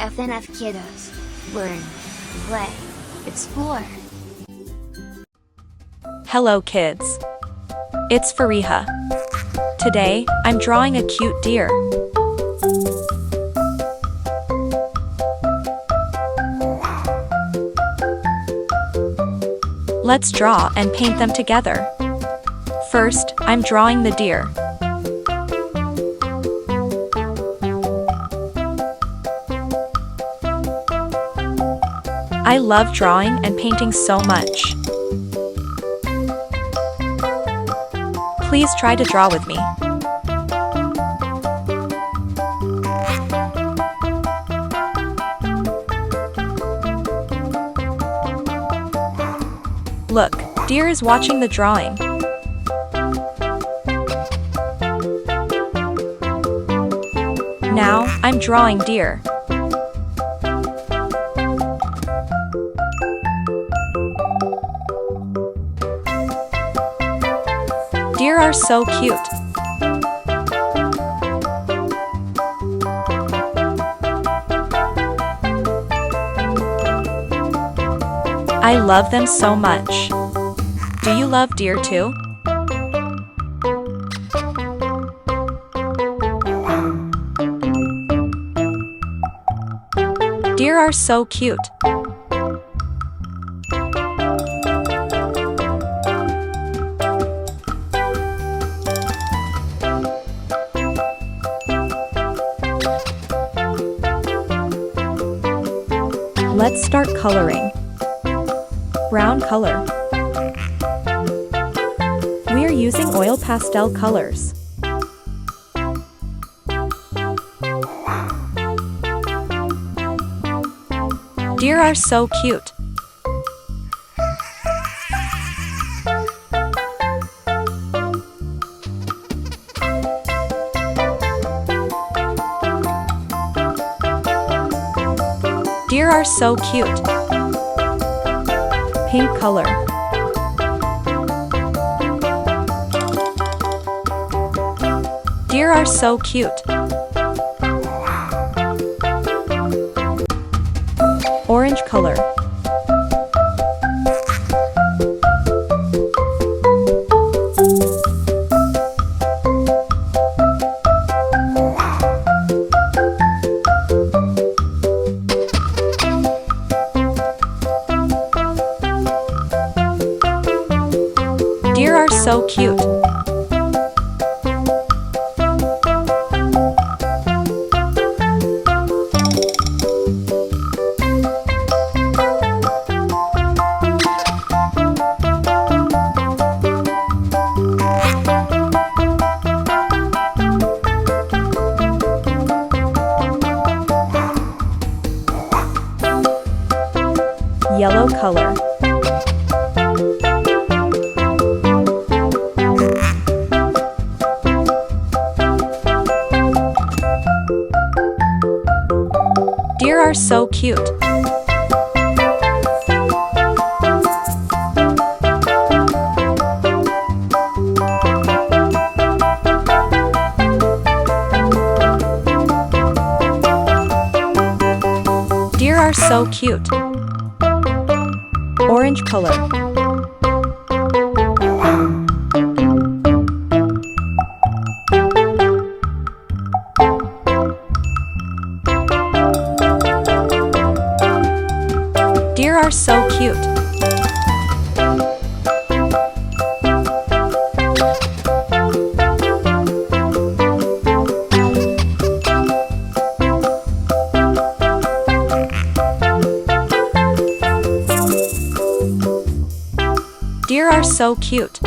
FNF kiddos. Learn, play, explore. Hello kids. It's Fariha. Today, I'm drawing a cute deer. Let's draw and paint them together. First, I'm drawing the deer. I love drawing and painting so much. Please try to draw with me. Look, deer is watching the drawing. Now, I'm drawing deer. Deer are so cute. I love them so much. Do you love deer too? Deer are so cute. Let's start coloring. Brown color. We are using oil pastel colors. Deer are so cute. Deer are so cute. Pink color. Deer are so cute. Orange color. Deer are so cute. Yellow color. Deer are so cute. Deer are so cute. Orange color. Deer are so cute. Deer are so cute.